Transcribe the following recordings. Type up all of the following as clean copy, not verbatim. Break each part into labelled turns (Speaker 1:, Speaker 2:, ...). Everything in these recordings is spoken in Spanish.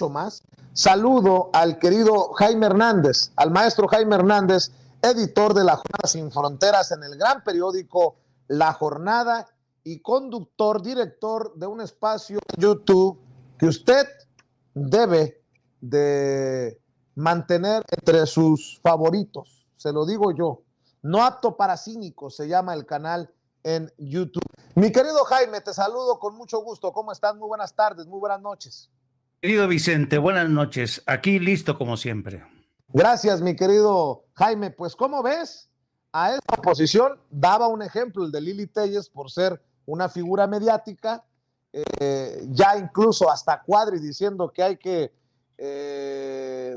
Speaker 1: mucho más. Saludo al querido Jaime Hernández, al maestro Jaime Hernández, editor de La Jornada Sin Fronteras en el gran periódico La Jornada y conductor, director de un espacio en YouTube que usted debe de mantener entre sus favoritos. Se lo digo yo. No apto para cínicos se llama el canal en YouTube. Mi querido Jaime, te saludo con mucho gusto. ¿Cómo estás? Muy buenas tardes, muy buenas noches.
Speaker 2: Querido Vicente, buenas noches. Aquí listo como siempre.
Speaker 1: Gracias, mi querido Jaime. Pues, ¿cómo ves? A esta oposición daba un ejemplo, el de Lili Telles, por ser una figura mediática, ya incluso hasta Cuadri diciendo que hay que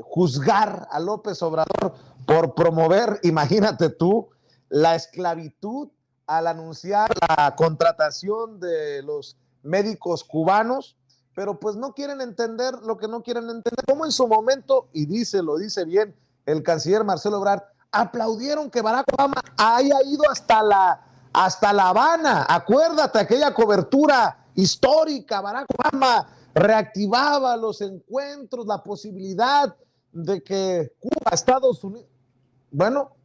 Speaker 1: juzgar a López Obrador por promover, imagínate tú, la esclavitud al anunciar la contratación de los médicos cubanos, pero pues no quieren entender lo que no quieren entender. Como en su momento, y lo dice bien el canciller Marcelo Ebrard, aplaudieron que Barack Obama haya ido hasta La Habana. Acuérdate, aquella cobertura histórica, Barack Obama reactivaba los encuentros, la posibilidad de que Cuba, Estados Unidos... Bueno,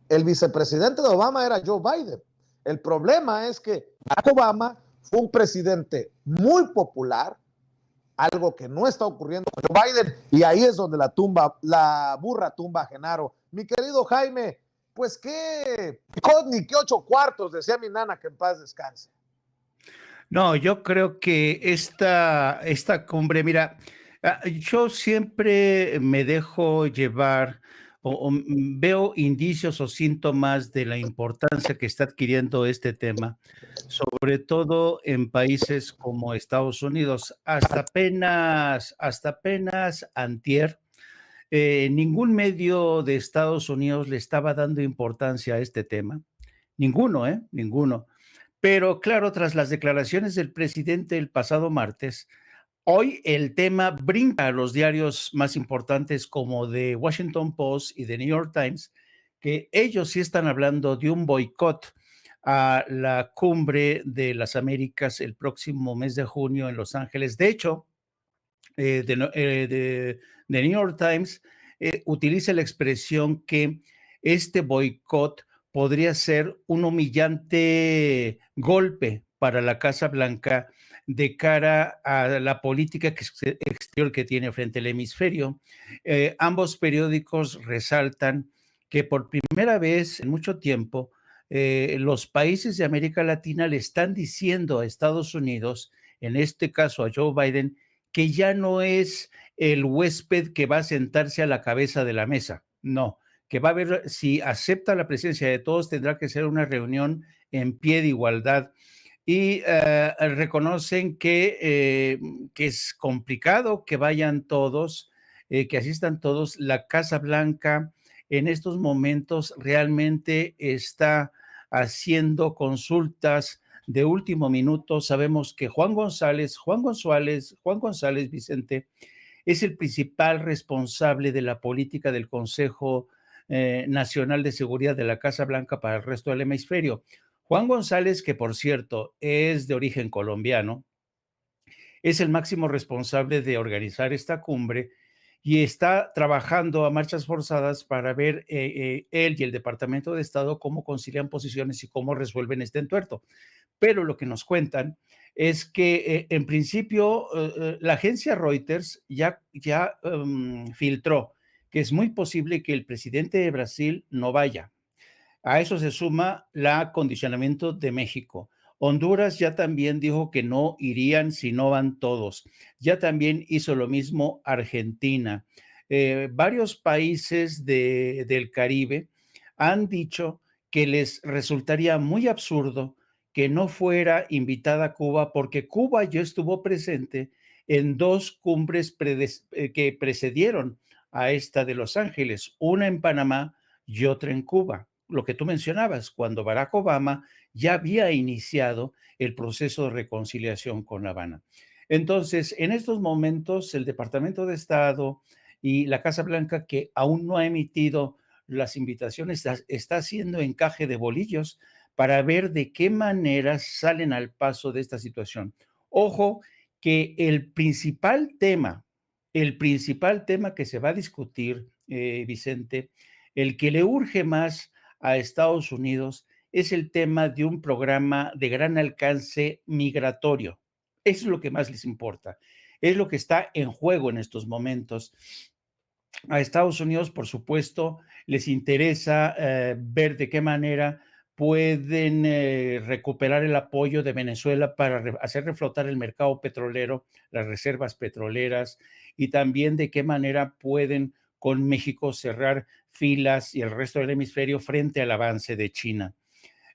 Speaker 1: el vicepresidente de Obama era Joe Biden. El problema es que Barack Obama fue un presidente muy popular, algo que no está ocurriendo con Joe Biden, y ahí es donde la burra tumba a Genaro. Mi querido Jaime, pues qué ni qué 8 cuartos, decía mi nana, que en paz descanse.
Speaker 2: No, yo creo que esta cumbre, mira, yo siempre me dejo llevar o veo indicios o síntomas de la importancia que está adquiriendo este tema, sobre todo en países como Estados Unidos. Hasta apenas antier, ningún medio de Estados Unidos le estaba dando importancia a este tema. Ninguno, ¿eh? Ninguno. Pero claro, tras las declaraciones del presidente el pasado martes, hoy el tema brinca a los diarios más importantes como The Washington Post y The New York Times, que ellos sí están hablando de un boicot a la cumbre de las Américas el próximo mes de junio en Los Ángeles. De hecho, The New York Times utiliza la expresión que este boicot podría ser un humillante golpe para la Casa Blanca de cara a la política exterior que tiene frente al hemisferio. Ambos periódicos resaltan que por primera vez en mucho tiempo los países de América Latina le están diciendo a Estados Unidos, en este caso a Joe Biden, que ya no es el huésped que va a sentarse a la cabeza de la mesa, no, que va a haber, si acepta la presencia de todos, tendrá que ser una reunión en pie de igualdad. Y reconocen que es complicado que vayan todos, que asistan todos. La Casa Blanca en estos momentos realmente está haciendo consultas de último minuto. Sabemos que Juan González, Vicente, es el principal responsable de la política del Consejo Nacional de Seguridad de la Casa Blanca para el resto del hemisferio. Juan González, que por cierto es de origen colombiano, es el máximo responsable de organizar esta cumbre y está trabajando a marchas forzadas para ver él y el Departamento de Estado cómo concilian posiciones y cómo resuelven este entuerto. Pero lo que nos cuentan es que en principio la agencia Reuters ya filtró que es muy posible que el presidente de Brasil no vaya. A eso se suma el acondicionamiento de México. Honduras ya también dijo que no irían si no van todos. Ya también hizo lo mismo Argentina. Varios países del Caribe han dicho que les resultaría muy absurdo que no fuera invitada a Cuba, porque Cuba ya estuvo presente en 2 cumbres que precedieron a esta de Los Ángeles, una en Panamá y otra en Cuba. Lo que tú mencionabas, cuando Barack Obama ya había iniciado el proceso de reconciliación con La Habana. Entonces, en estos momentos, el Departamento de Estado y la Casa Blanca, que aún no ha emitido las invitaciones, está haciendo encaje de bolillos para ver de qué manera salen al paso de esta situación. Ojo, que el principal tema el principal tema que se va a discutir, Vicente, el que le urge más a Estados Unidos es el tema de un programa de gran alcance migratorio. Eso es lo que más les importa. Es lo que está en juego en estos momentos. A Estados Unidos, por supuesto, les interesa ver de qué manera pueden recuperar el apoyo de Venezuela para hacer reflotar el mercado petrolero, las reservas petroleras, y también de qué manera pueden con México cerrar filas y el resto del hemisferio frente al avance de China.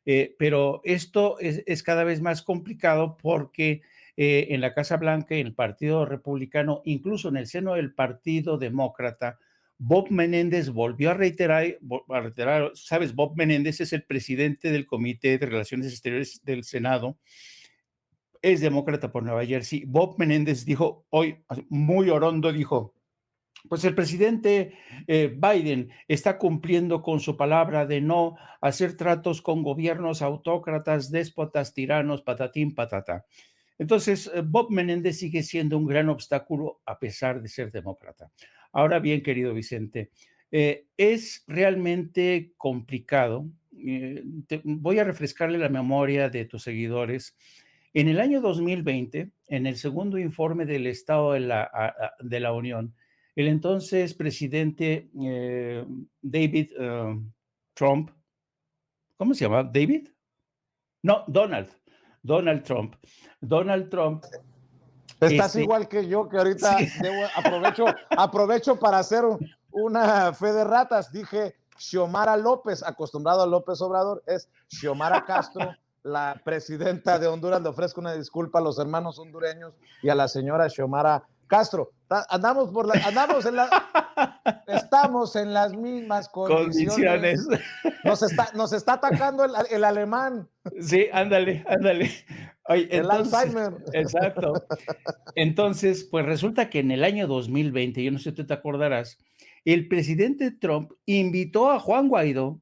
Speaker 2: Pero esto es cada vez más complicado porque en la Casa Blanca, en el Partido Republicano, incluso en el seno del Partido Demócrata, Bob Menéndez volvió a reiterar, sabes, Bob Menéndez es el presidente del Comité de Relaciones Exteriores del Senado, es demócrata por Nueva Jersey. Bob Menéndez dijo hoy, muy orondo, dijo, pues el presidente Biden está cumpliendo con su palabra de no hacer tratos con gobiernos autócratas, déspotas, tiranos, patatín, patata. Entonces, Bob Menéndez sigue siendo un gran obstáculo a pesar de ser demócrata. Ahora bien, querido Vicente, es realmente complicado. Voy a refrescarle la memoria de tus seguidores. En el año 2020, en el segundo informe del Estado de la Unión, el entonces presidente David Trump, ¿cómo se llama? ¿David? No, Donald Trump. Donald Trump,
Speaker 1: Estás
Speaker 2: este,
Speaker 1: igual que yo, que
Speaker 2: sí,
Speaker 1: ahorita aprovecho para hacer una fe de ratas. Dije Xiomara López, acostumbrado a López Obrador, es Xiomara Castro, la presidenta de Honduras. Le ofrezco una disculpa a los hermanos hondureños y a la señora Xiomara Castro. Estamos en las mismas condiciones.
Speaker 2: condiciones.
Speaker 1: Nos está atacando el alemán,
Speaker 2: Sí, ándale, ándale. Oye,
Speaker 1: el
Speaker 2: entonces,
Speaker 1: Alzheimer.
Speaker 2: exacto. Entonces, pues resulta que en el año 2020, yo no sé si tú te acordarás, el presidente Trump invitó a Juan Guaidó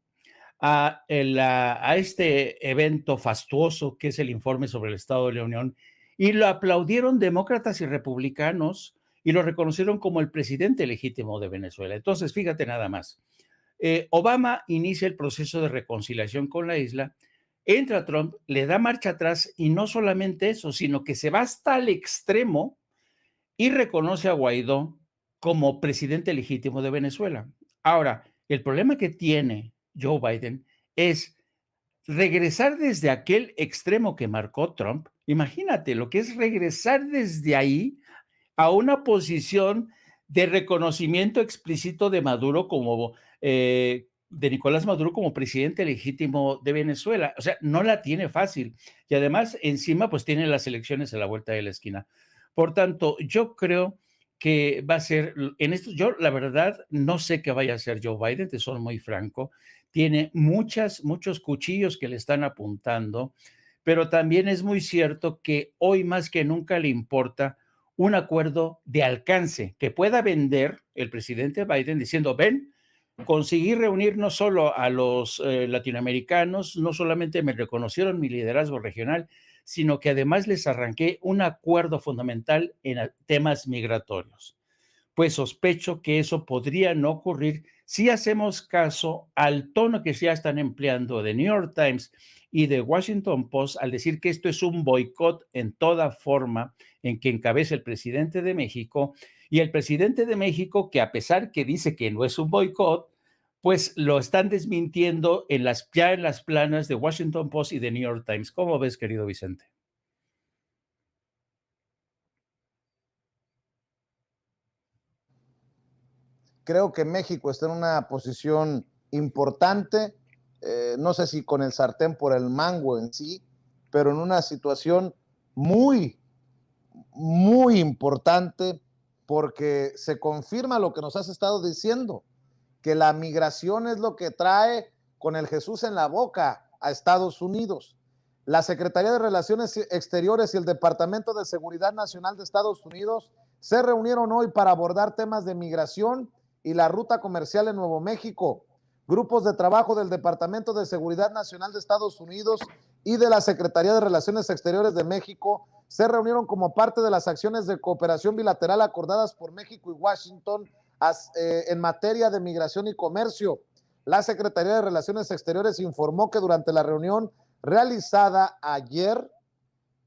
Speaker 2: a este evento fastuoso que es el informe sobre el Estado de la Unión, y lo aplaudieron demócratas y republicanos y lo reconocieron como el presidente legítimo de Venezuela. Entonces, fíjate nada más. Obama inicia el proceso de reconciliación con la isla, entra Trump, le da marcha atrás y no solamente eso, sino que se va hasta el extremo y reconoce a Guaidó como presidente legítimo de Venezuela. Ahora, el problema que tiene Joe Biden es regresar desde aquel extremo que marcó Trump. Imagínate lo que es regresar desde ahí a una posición de reconocimiento explícito de Maduro como de Nicolás Maduro como presidente legítimo de Venezuela. O sea, no la tiene fácil. Y además, encima, pues tiene las elecciones a la vuelta de la esquina. Por tanto, yo creo que va a ser, en esto, yo la verdad no sé qué vaya a hacer Joe Biden, te soy muy franco. Tiene muchos cuchillos que le están apuntando, pero también es muy cierto que hoy más que nunca le importa un acuerdo de alcance que pueda vender el presidente Biden diciendo, ven, conseguí reunir no solo a los latinoamericanos, no solamente me reconocieron mi liderazgo regional, sino que además les arranqué un acuerdo fundamental en temas migratorios. Pues sospecho que eso podría no ocurrir si hacemos caso al tono que ya están empleando de New York Times y de Washington Post al decir que esto es un boicot en toda forma en que encabeza el presidente de México, y el presidente de México, que a pesar que dice que no es un boicot, pues lo están desmintiendo ya en las planas de Washington Post y de New York Times. ¿Cómo ves, querido Vicente?
Speaker 1: Creo que México está en una posición importante, no sé si con el sartén por el mango en sí, pero en una situación muy, muy importante, porque se confirma lo que nos has estado diciendo, que la migración es lo que trae con el Jesús en la boca a Estados Unidos. La Secretaría de Relaciones Exteriores y el Departamento de Seguridad Nacional de Estados Unidos se reunieron hoy para abordar temas de migración y la ruta comercial en Nuevo México. Grupos de trabajo del Departamento de Seguridad Nacional de Estados Unidos y de la Secretaría de Relaciones Exteriores de México se reunieron como parte de las acciones de cooperación bilateral acordadas por México y Washington en materia de migración y comercio. La Secretaría de Relaciones Exteriores informó que durante la reunión realizada ayer,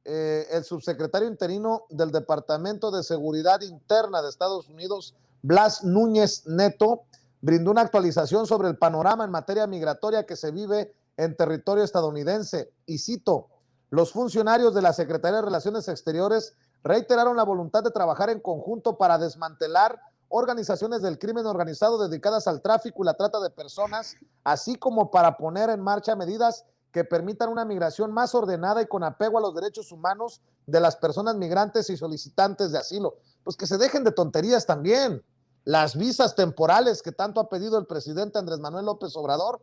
Speaker 1: el subsecretario interino del Departamento de Seguridad Interna de Estados Unidos, Blas Núñez Neto, brindó una actualización sobre el panorama en materia migratoria que se vive en territorio estadounidense. Y cito, los funcionarios de la Secretaría de Relaciones Exteriores reiteraron la voluntad de trabajar en conjunto para desmantelar organizaciones del crimen organizado dedicadas al tráfico y la trata de personas, así como para poner en marcha medidas que permitan una migración más ordenada y con apego a los derechos humanos de las personas migrantes y solicitantes de asilo. Pues que se dejen de tonterías también. Las visas temporales que tanto ha pedido el presidente Andrés Manuel López Obrador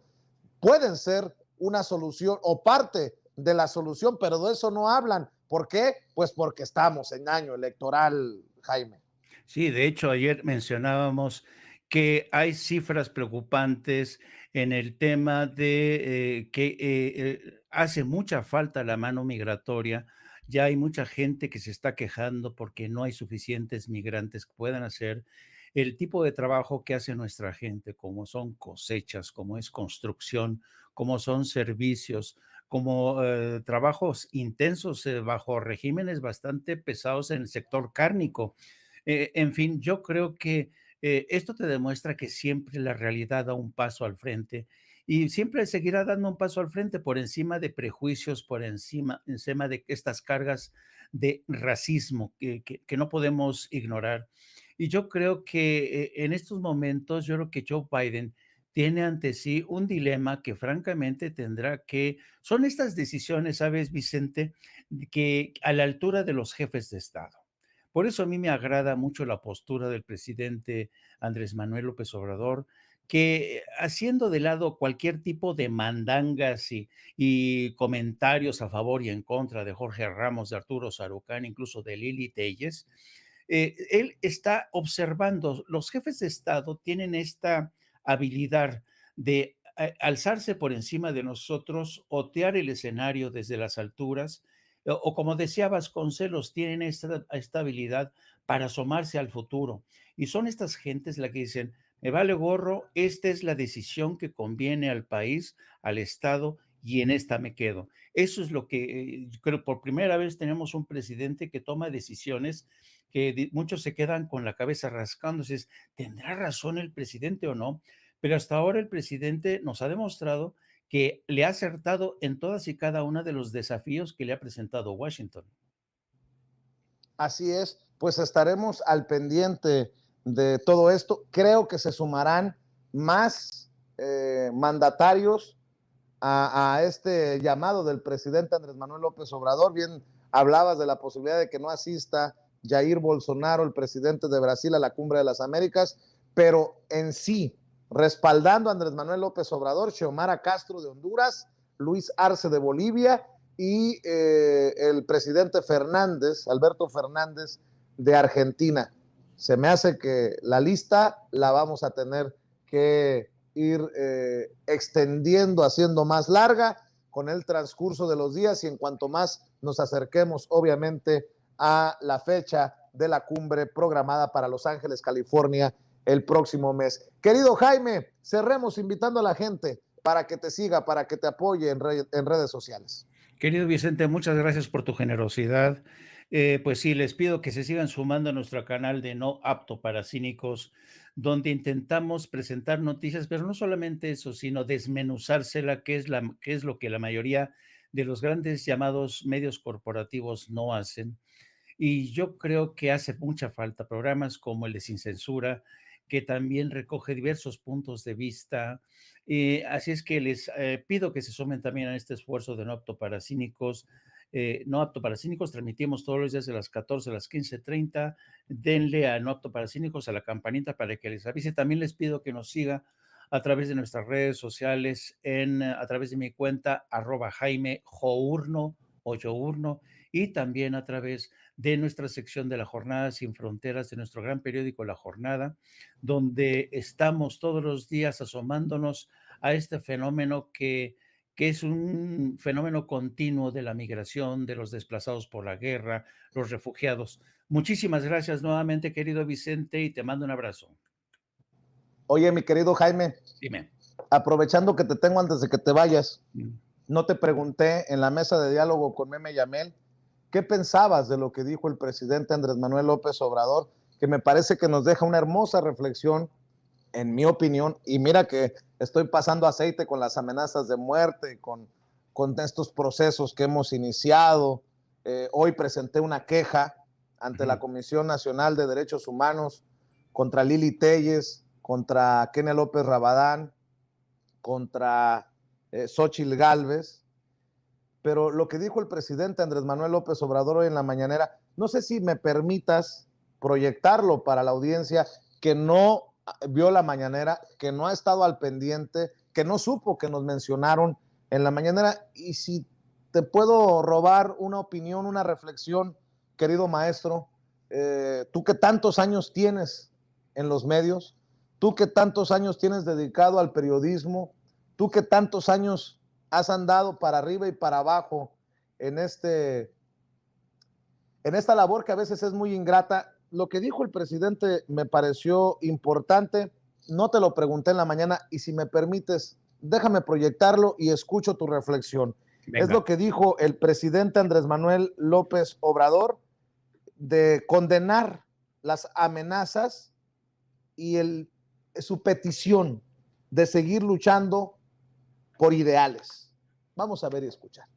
Speaker 1: pueden ser una solución o parte de la solución, pero de eso no hablan. ¿Por qué? Pues porque estamos en año electoral, Jaime.
Speaker 2: Sí, de hecho, ayer mencionábamos que hay cifras preocupantes en el tema de que hace mucha falta la mano migratoria. Ya hay mucha gente que se está quejando porque no hay suficientes migrantes que puedan hacer el tipo de trabajo que hace nuestra gente, como son cosechas, como es construcción, como son servicios, como trabajos intensos bajo regímenes bastante pesados en el sector cárnico. En fin, yo creo que esto te demuestra que siempre la realidad da un paso al frente y siempre seguirá dando un paso al frente por encima de prejuicios, encima de estas cargas de racismo que no podemos ignorar. Y yo creo que en estos momentos, yo creo que Joe Biden tiene ante sí un dilema que francamente tendrá que, son estas decisiones, ¿sabes, Vicente? Que a la altura de los jefes de Estado. Por eso a mí me agrada mucho la postura del presidente Andrés Manuel López Obrador, que haciendo de lado cualquier tipo de mandangas y comentarios a favor y en contra de Jorge Ramos, de Arturo Sarucán, incluso de Lili Telles, él está observando, los jefes de Estado tienen esta habilidad de alzarse por encima de nosotros, otear el escenario desde las alturas, o como decía Vasconcelos, tienen esta habilidad para asomarse al futuro. Y son estas gentes las que dicen, me vale gorro, esta es la decisión que conviene al país, al Estado, y en esta me quedo. Eso es lo que creo, por primera vez tenemos un presidente que toma decisiones que muchos se quedan con la cabeza rascándose. ¿Tendrá razón el presidente o no? Pero hasta ahora el presidente nos ha demostrado que le ha acertado en todas y cada uno de los desafíos que le ha presentado Washington.
Speaker 1: Así es, pues estaremos al pendiente de todo esto. Creo que se sumarán más mandatarios a este llamado del presidente Andrés Manuel López Obrador. Bien, hablabas de la posibilidad de que no asista Jair Bolsonaro, el presidente de Brasil, a la Cumbre de las Américas, pero en sí, respaldando a Andrés Manuel López Obrador, Xiomara Castro de Honduras, Luis Arce de Bolivia y el presidente Fernández, Alberto Fernández de Argentina. Se me hace que la lista la vamos a tener que ir extendiendo, haciendo más larga con el transcurso de los días y en cuanto más nos acerquemos, obviamente, a la fecha de la cumbre programada para Los Ángeles, California, el próximo mes. Querido Jaime, cerremos invitando a la gente para que te siga, para que te apoye en redes sociales.
Speaker 2: Querido Vicente, muchas gracias por tu generosidad. Pues sí, les pido que se sigan sumando a nuestro canal de No Apto para Cínicos, donde intentamos presentar noticias, pero no solamente eso, sino desmenuzársela, qué es lo que la mayoría de los grandes llamados medios corporativos no hacen. Y yo creo que hace mucha falta programas como el de Sin Censura, que también recoge diversos puntos de vista. Así es que les pido que se sumen también a este esfuerzo de No Apto para Cínicos. No Apto para Cínicos, transmitimos todos los días de las 14 a las 15:30. Denle a No Apto para Cínicos, a la campanita para que les avise. También les pido que nos siga a través de nuestras redes sociales, a través de mi cuenta, @Jaime Journo o Journo, y también a través de nuestra sección de La Jornada Sin Fronteras, de nuestro gran periódico La Jornada, donde estamos todos los días asomándonos a este fenómeno que es un fenómeno continuo de la migración, de los desplazados por la guerra, los refugiados. Muchísimas gracias nuevamente, querido Vicente, y te mando un abrazo.
Speaker 1: Oye, mi querido Jaime,
Speaker 2: Dime.
Speaker 1: aprovechando que te tengo antes de que te vayas,
Speaker 2: Mm.
Speaker 1: no te pregunté en la mesa de diálogo con Meme Yamel, ¿qué pensabas de lo que dijo el presidente Andrés Manuel López Obrador? Que me parece que nos deja una hermosa reflexión, en mi opinión, y mira que estoy pasando aceite con las amenazas de muerte, con estos procesos que hemos iniciado. Hoy presenté una queja ante la Comisión Nacional de Derechos Humanos contra Lili Telles, contra Kenia López Rabadán, contra Xochitl Gálvez, pero lo que dijo el presidente Andrés Manuel López Obrador hoy en la mañanera, no sé si me permitas proyectarlo para la audiencia que no vio la mañanera, que no ha estado al pendiente, que no supo que nos mencionaron en la mañanera, y si te puedo robar una opinión, una reflexión, querido maestro, tú que tantos años tienes en los medios, tú que tantos años tienes dedicado al periodismo, tú que tantos años has andado para arriba y para abajo en esta labor que a veces es muy ingrata. Lo que dijo el presidente me pareció importante. No te lo pregunté en la mañana y si me permites, déjame proyectarlo y escucho tu reflexión. Es
Speaker 2: Venga.
Speaker 1: lo que dijo el presidente Andrés Manuel López Obrador de condenar las amenazas y su petición de seguir luchando por ideales. Vamos a ver y escuchar.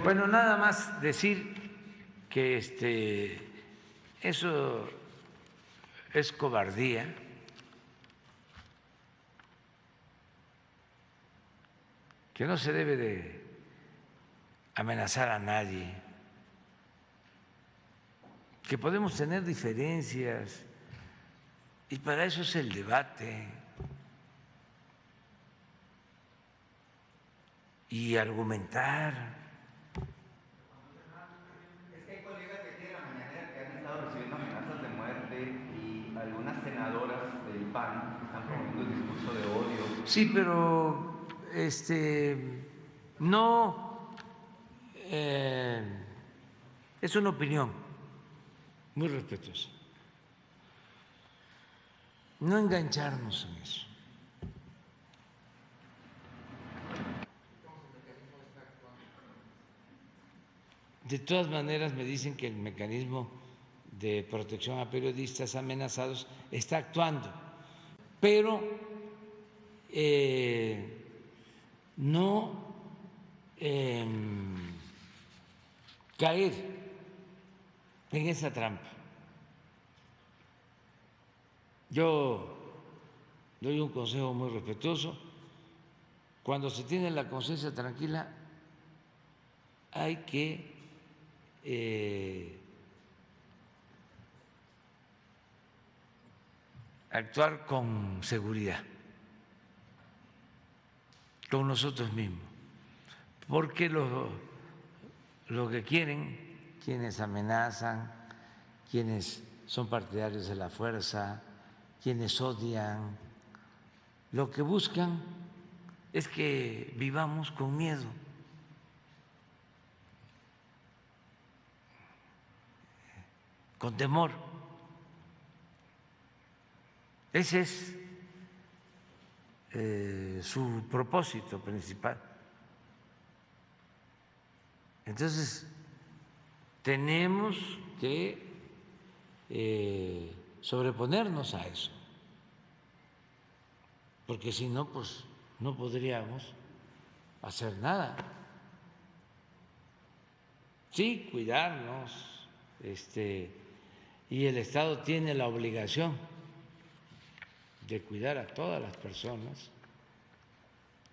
Speaker 3: Bueno, nada más decir que eso es cobardía. Que no se debe de amenazar a nadie, que podemos tener diferencias y para eso es el debate y argumentar.
Speaker 4: Es que hay colegas de aquí de la mañana que han estado recibiendo amenazas de muerte y algunas senadoras del PAN están promoviendo el discurso de odio.
Speaker 3: Sí, pero no es una opinión muy respetuosa. No engancharnos en eso. De todas maneras, me dicen que el mecanismo de protección a periodistas amenazados está actuando, pero no caer en esa trampa. Yo doy un consejo muy respetuoso. Cuando se tiene la conciencia tranquila, hay que actuar con seguridad, con nosotros mismos, porque lo que quieren quienes amenazan, quienes son partidarios de la fuerza, quienes odian, lo que buscan es que vivamos con miedo. Con temor. Ese es su propósito principal. Entonces, tenemos que sobreponernos a eso, porque si no, pues no podríamos hacer nada. Sí, cuidarnos, y el Estado tiene la obligación de cuidar a todas las personas,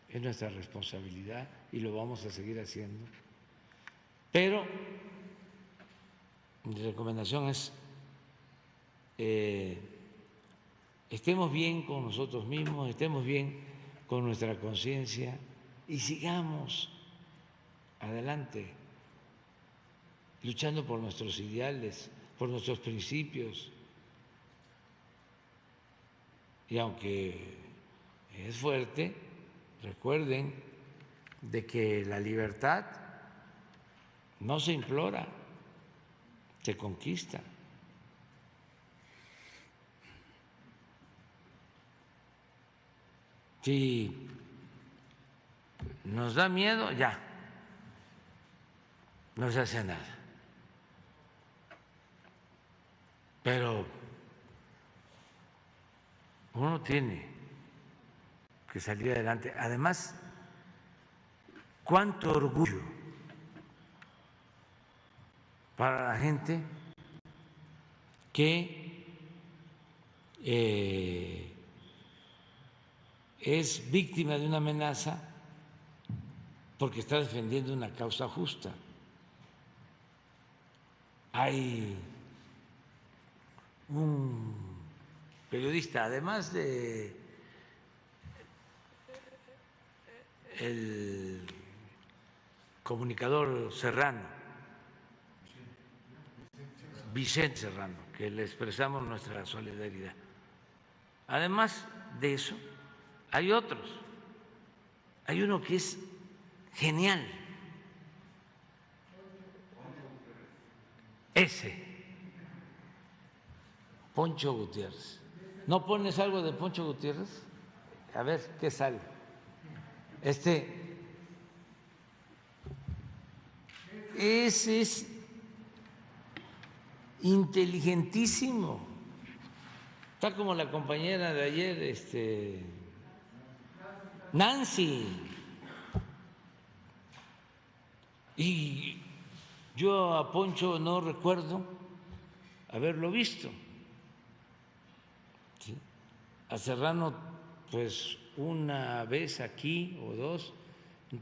Speaker 3: es nuestra responsabilidad y lo vamos a seguir haciendo. Pero mi recomendación es estemos bien con nosotros mismos, estemos bien con nuestra conciencia y sigamos adelante, luchando por nuestros ideales, por nuestros principios. Y aunque es fuerte, recuerden de que la libertad no se implora, se conquista. Si nos da miedo, ya, no se hace nada. Pero uno tiene que salir adelante. Además, cuánto orgullo para la gente que es víctima de una amenaza porque está defendiendo una causa justa. Hay un periodista, además de el comunicador Serrano, Vicente Serrano, que le expresamos nuestra solidaridad. Además de eso, hay otros. Hay uno que es genial. Ese, Poncho Gutiérrez. ¿No pones algo de Poncho Gutiérrez? A ver qué sale. Ese es inteligentísimo. Está como la compañera de ayer, Nancy. Y yo a Poncho no recuerdo haberlo visto. ¿Sí? A Serrano, pues una vez aquí o dos,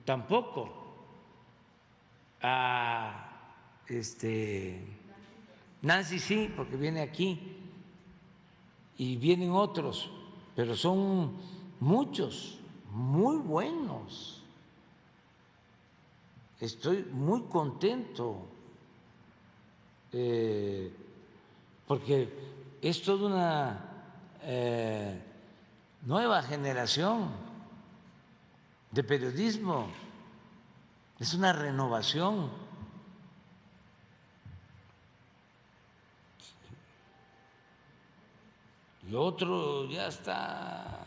Speaker 3: tampoco. A Nancy sí, porque viene aquí y vienen otros, pero son muchos, muy buenos. Estoy muy contento porque es toda una nueva generación de periodismo, es una renovación. Lo otro ya está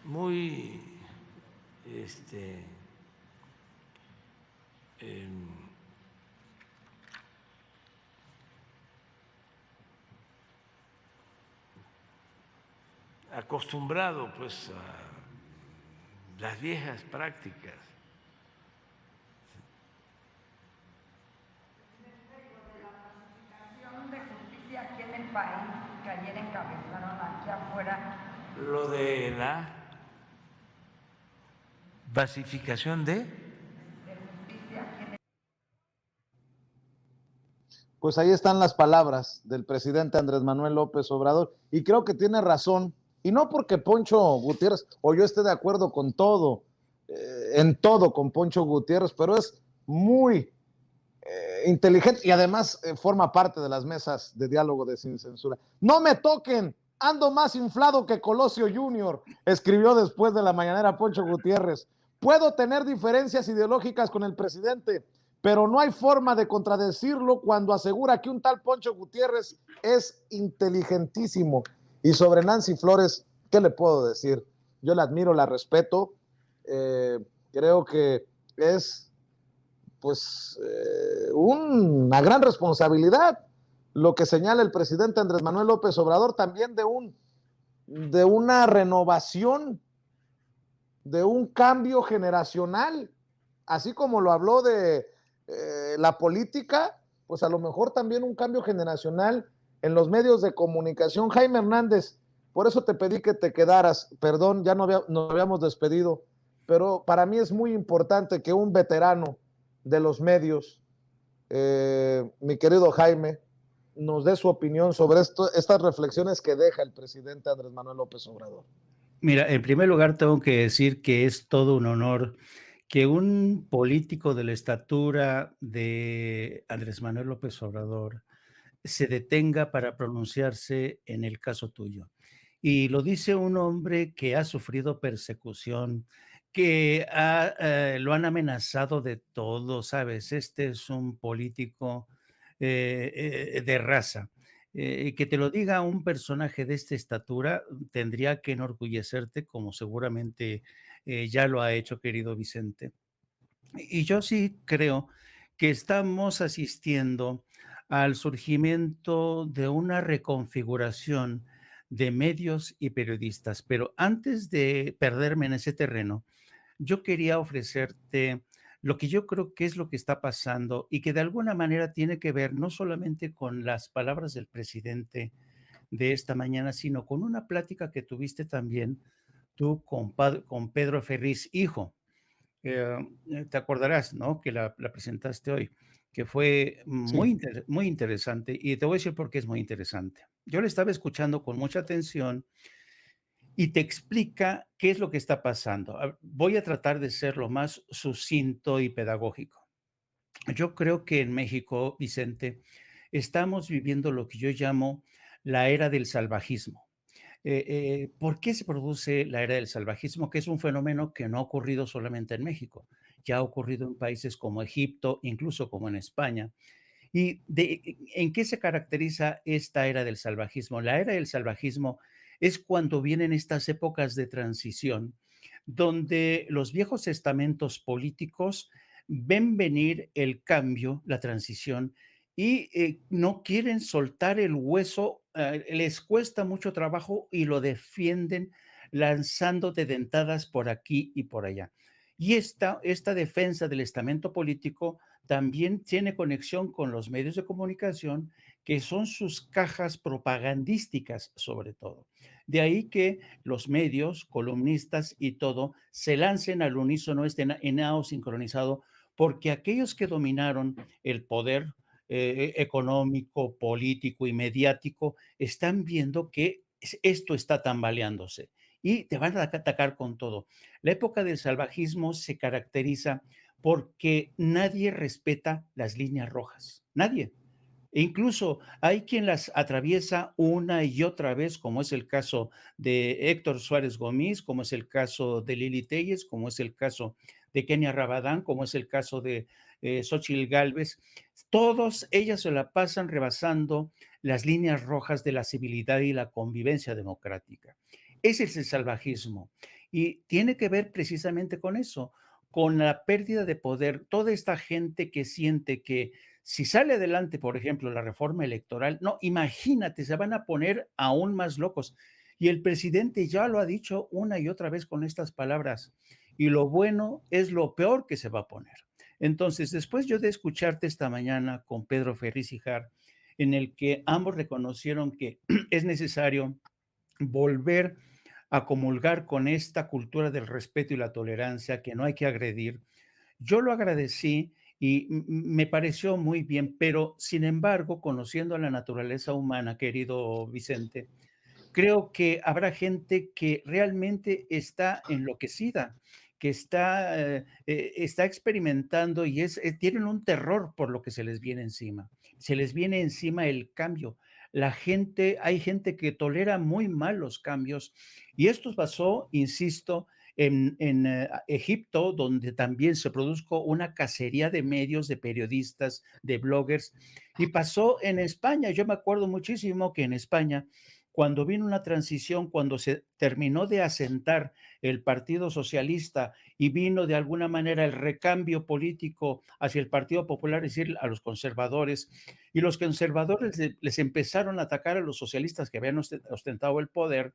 Speaker 3: muy acostumbrado pues a las viejas prácticas.
Speaker 5: De justicia aquí en el país, que ayer encabezaron aquí afuera.
Speaker 3: Lo de la pacificación de
Speaker 5: justicia aquí en el...
Speaker 1: Pues ahí están las palabras del presidente Andrés Manuel López Obrador, y creo que tiene razón, y no porque Poncho Gutiérrez o yo esté de acuerdo con todo, en todo con Poncho Gutiérrez, pero es muy inteligente y además forma parte de las mesas de diálogo de Sin Censura. No me toquen, ando más inflado que Colosio Junior, escribió después de la mañanera Poncho Gutiérrez. Puedo tener diferencias ideológicas con el presidente, pero no hay forma de contradecirlo cuando asegura que un tal Poncho Gutiérrez es inteligentísimo. Y sobre Nancy Flores, ¿qué le puedo decir? Yo la admiro, la respeto, creo que es pues una gran responsabilidad lo que señala el presidente Andrés Manuel López Obrador, también de una renovación, de un cambio generacional, así como lo habló de la política, pues a lo mejor también un cambio generacional en los medios de comunicación. Jaime Hernández, por eso te pedí que te quedaras, perdón, ya nos habíamos despedido, pero para mí es muy importante que un veterano de los medios, mi querido Jaime, nos dé su opinión sobre estas reflexiones que deja el presidente Andrés Manuel López Obrador.
Speaker 2: Mira, en primer lugar tengo que decir que es todo un honor que un político de la estatura de Andrés Manuel López Obrador se detenga para pronunciarse en el caso tuyo. Y lo dice un hombre que ha sufrido persecución, lo han amenazado de todo, ¿sabes? Este es un político de raza. Y que te lo diga un personaje de esta estatura tendría que enorgullecerte, como seguramente ya lo ha hecho, querido Vicente. Y yo sí creo que estamos asistiendo al surgimiento de una reconfiguración de medios y periodistas, pero antes de perderme en ese terreno, yo quería ofrecerte lo que yo creo que es lo que está pasando y que de alguna manera tiene que ver no solamente con las palabras del presidente de esta mañana, sino con una plática que tuviste también tú con Pedro Ferriz, hijo. Te acordarás, ¿no? Que la presentaste hoy, que fue
Speaker 1: Sí,
Speaker 2: muy interesante, y te voy a decir por qué es muy interesante. Yo le estaba escuchando con mucha atención y te explica qué es lo que está pasando. Voy a tratar de ser lo más sucinto y pedagógico. Yo creo que en México, Vicente, estamos viviendo lo que yo llamo la era del salvajismo. ¿Por qué se produce la era del salvajismo? Que es un fenómeno que no ha ocurrido solamente en México, ya ha ocurrido en países como Egipto, incluso como en España. ¿En qué se caracteriza esta era del salvajismo? La era del salvajismo es cuando vienen estas épocas de transición, donde los viejos estamentos políticos ven venir el cambio, la transición, y no quieren soltar el hueso, les cuesta mucho trabajo y lo defienden lanzándote dentadas por aquí y por allá. Y esta defensa del estamento político también tiene conexión con los medios de comunicación, que son sus cajas propagandísticas sobre todo. De ahí que los medios, columnistas y todo, se lancen al unísono, estén en sincronizado, porque aquellos que dominaron el poder económico, político y mediático están viendo que esto está tambaleándose y te van a atacar con todo. La época del salvajismo se caracteriza porque nadie respeta las líneas rojas, nadie. E incluso hay quien las atraviesa una y otra vez, como es el caso de Héctor Suárez Gómez, como es el caso de Lili Telles, como es el caso de Kenia Rabadán, como es el caso de Xóchitl Gálvez. Todos ellas se la pasan rebasando las líneas rojas de la civilidad y la convivencia democrática. Ese es el salvajismo y tiene que ver precisamente con eso, con la pérdida de poder. Toda esta gente que siente que si sale adelante, por ejemplo, la reforma electoral, no, imagínate, se van a poner aún más locos. Y el presidente ya lo ha dicho una y otra vez con estas palabras. Y lo bueno es lo peor que se va a poner. Entonces, después yo de escucharte esta mañana con Pedro Ferriz y Jar, en el que ambos reconocieron que es necesario volver a comulgar con esta cultura del respeto y la tolerancia, que no hay que agredir, yo lo agradecí y me pareció muy bien, pero sin embargo, conociendo a la naturaleza humana, querido Vicente, creo que habrá gente que realmente está enloquecida, que está experimentando y tienen un terror por lo que se les viene encima. Se les viene encima el cambio. Hay gente que tolera muy mal los cambios y esto pasó, insisto, en Egipto, donde también se produjo una cacería de medios, de periodistas, de bloggers, y pasó en España. Yo me acuerdo muchísimo que en España, cuando vino una transición, cuando se terminó de asentar el Partido Socialista y vino de alguna manera el recambio político hacia el Partido Popular, es decir, a los conservadores, y los conservadores les empezaron a atacar a los socialistas que habían ostentado el poder.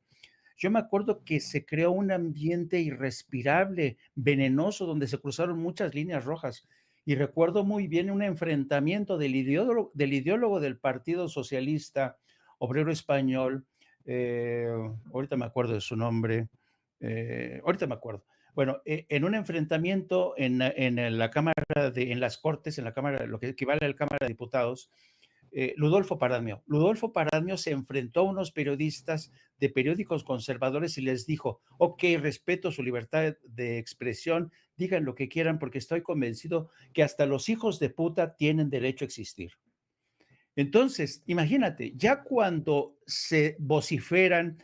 Speaker 2: Yo me acuerdo que se creó un ambiente irrespirable, venenoso, donde se cruzaron muchas líneas rojas. Y recuerdo muy bien un enfrentamiento del ideólogo del Partido Socialista Obrero Español, ahorita me acuerdo de su nombre, ahorita me acuerdo. Bueno, en un enfrentamiento en la Cámara, en las Cortes, en la Cámara, lo que equivale a la Cámara de Diputados, Ludolfo Paradmio. Ludolfo Paradmio se enfrentó a unos periodistas de periódicos conservadores y les dijo, ok, respeto su libertad de expresión, digan lo que quieran porque estoy convencido que hasta los hijos de puta tienen derecho a existir. Entonces, imagínate, ya cuando se vociferan,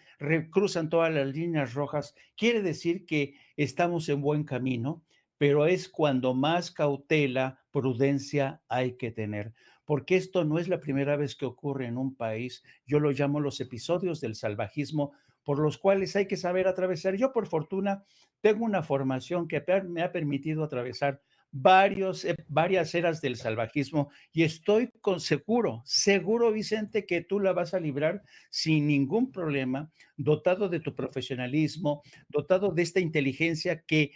Speaker 2: cruzan todas las líneas rojas, quiere decir que estamos en buen camino, pero es cuando más cautela, prudencia hay que tener, porque esto no es la primera vez que ocurre en un país. Yo lo llamo los episodios del salvajismo por los cuales hay que saber atravesar. Yo, por fortuna, tengo una formación que me ha permitido atravesar varias eras del salvajismo y estoy seguro, Vicente, que tú la vas a librar sin ningún problema, dotado de tu profesionalismo, dotado de esta inteligencia que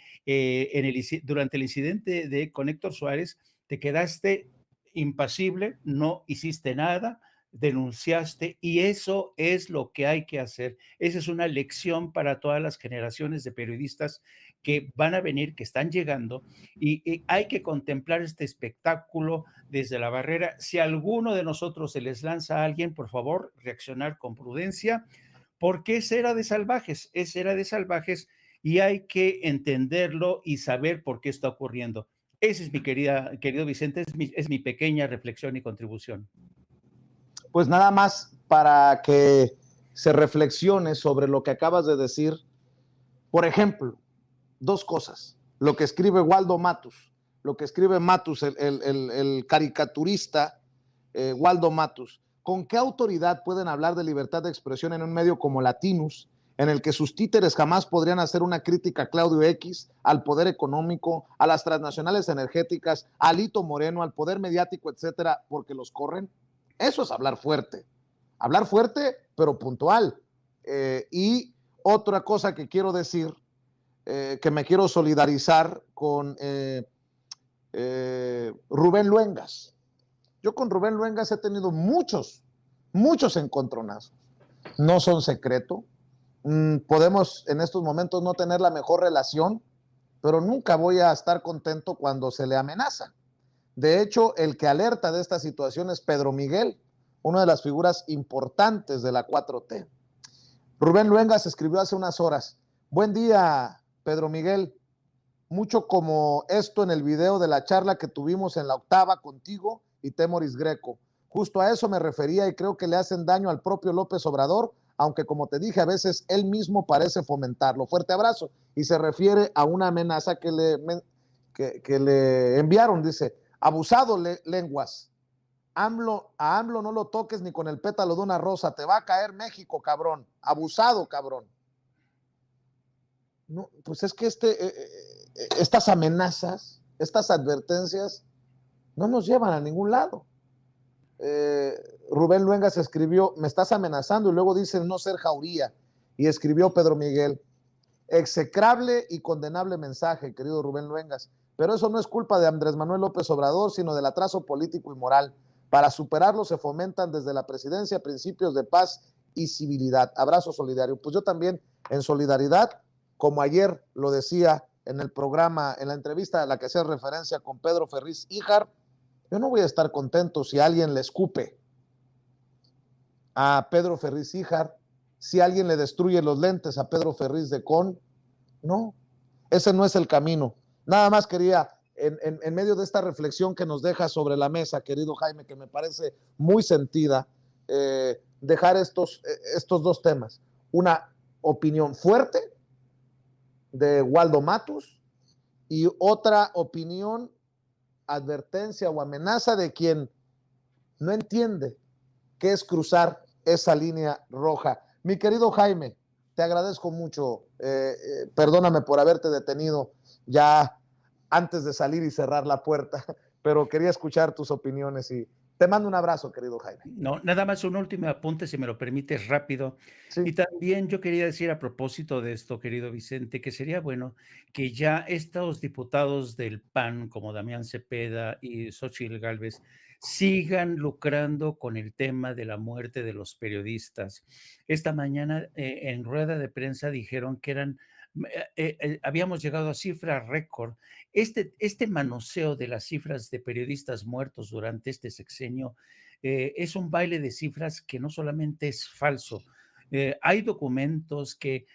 Speaker 2: durante el incidente con Héctor Suárez te quedaste impasible, no hiciste nada, denunciaste y eso es lo que hay que hacer. Esa es una lección para todas las generaciones de periodistas que van a venir, que están llegando y hay que contemplar este espectáculo desde la barrera. Si a alguno de nosotros se les lanza a alguien, por favor, reaccionar con prudencia, porque es era de salvajes y hay que entenderlo y saber por qué está ocurriendo. Ese es querido Vicente, es mi pequeña reflexión y contribución.
Speaker 1: Pues nada más para que se reflexione sobre lo que acabas de decir. Por ejemplo, dos cosas. Lo que escribe Waldo Matus, lo que escribe Matus, el caricaturista Waldo Matus. ¿Con qué autoridad pueden hablar de libertad de expresión en un medio como Latinus, en el que sus títeres jamás podrían hacer una crítica a Claudio X, al poder económico, a las transnacionales energéticas, a Alito Moreno, al poder mediático, etcétera, porque los corren? Eso es hablar fuerte, pero puntual. Y otra cosa que quiero decir, que me quiero solidarizar con Rubén Luengas. Yo con Rubén Luengas he tenido muchos encontronazos. No son secreto. Podemos en estos momentos no tener la mejor relación, pero nunca voy a estar contento cuando se le amenaza. De hecho, el que alerta de esta situación es Pedro Miguel, una de las figuras importantes de la 4T. Rubén Luengas escribió hace unas horas: buen día, Pedro Miguel. Mucho como esto en el video de la charla que tuvimos en la octava contigo y Temoris Greco. Justo a eso me refería y creo que le hacen daño al propio López Obrador, aunque como te dije, a veces él mismo parece fomentarlo. Fuerte abrazo. Y se refiere a una amenaza que le enviaron. Dice: abusado, Lenguas. A AMLO no lo toques ni con el pétalo de una rosa. Te va a caer México, cabrón. Abusado, cabrón. No, pues es que estas amenazas, estas advertencias no nos llevan a ningún lado. Rubén Luengas escribió: me estás amenazando, y luego dice no ser jauría. Y escribió Pedro Miguel: execrable y condenable mensaje, querido Rubén Luengas, pero eso no es culpa de Andrés Manuel López Obrador, sino del atraso político y moral. Para superarlo se fomentan desde la presidencia principios de paz y civilidad. Abrazo solidario. Pues yo también, en solidaridad, como ayer lo decía en el programa, en la entrevista a la que hacía referencia con Pedro Ferriz Híjar, yo no voy a estar contento si alguien le escupe a Pedro Ferriz Híjar, si alguien le destruye los lentes a Pedro Ferriz de Con. No, ese no es el camino. Nada más quería, en medio de esta reflexión que nos deja sobre la mesa, querido Jaime, que me parece muy sentida, dejar estos dos temas. Una opinión fuerte de Waldo Matus y otra opinión, advertencia o amenaza de quien no entiende qué es cruzar esa línea roja. Mi querido Jaime, te agradezco mucho. Perdóname por haberte detenido ya antes de salir y cerrar la puerta, pero quería escuchar tus opiniones y te mando un abrazo, querido Jaime.
Speaker 2: No, nada más un último apunte, si me lo permites, rápido.
Speaker 1: Sí.
Speaker 2: Y también yo quería decir a propósito de esto, querido Vicente, que sería bueno que ya estos diputados del PAN, como Damián Cepeda y Xóchitl Gálvez, sigan lucrando con el tema de la muerte de los periodistas. Esta mañana en rueda de prensa dijeron que habíamos llegado a cifra récord. Este manoseo de las cifras de periodistas muertos durante este sexenio es un baile de cifras que no solamente es falso. Hay documentos que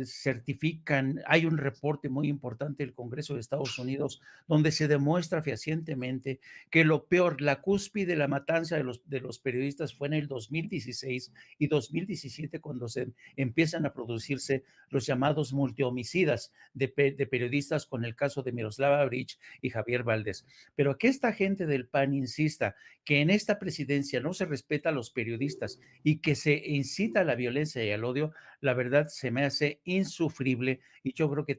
Speaker 2: certifican, hay un reporte muy importante del Congreso de Estados Unidos donde se demuestra fehacientemente que lo peor, la cúspide de la matanza de los periodistas fue en el 2016 y 2017 cuando se empiezan a producirse los llamados multihomicidas de periodistas con el caso de Miroslava Breach y Javier Valdés. Pero que esta gente del PAN insista que en esta presidencia no se respeta a los periodistas y que se incita a la violencia y al odio, la verdad se me hace insufrible y yo creo que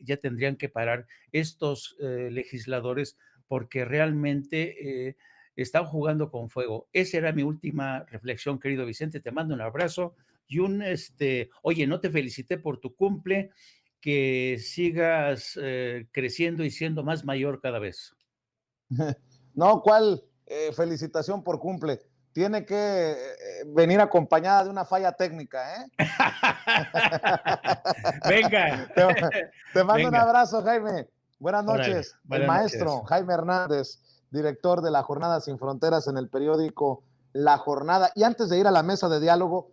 Speaker 2: ya tendrían que parar estos legisladores porque realmente están jugando con fuego. Esa era mi última reflexión, querido Vicente. Te mando un abrazo y oye, no te felicité por tu cumple, que sigas creciendo y siendo más mayor cada vez.
Speaker 1: No, ¿cuál felicitación por cumple? Tiene que venir acompañada de una falla técnica, ¿eh?
Speaker 2: Venga.
Speaker 1: Te mando un
Speaker 2: Venga.
Speaker 1: abrazo, Jaime. Buenas
Speaker 2: Órale,
Speaker 1: noches.
Speaker 2: buenas
Speaker 1: El maestro
Speaker 2: noches.
Speaker 1: Jaime Hernández, director de La Jornada Sin Fronteras en el periódico La Jornada. Y antes de ir a la mesa de diálogo,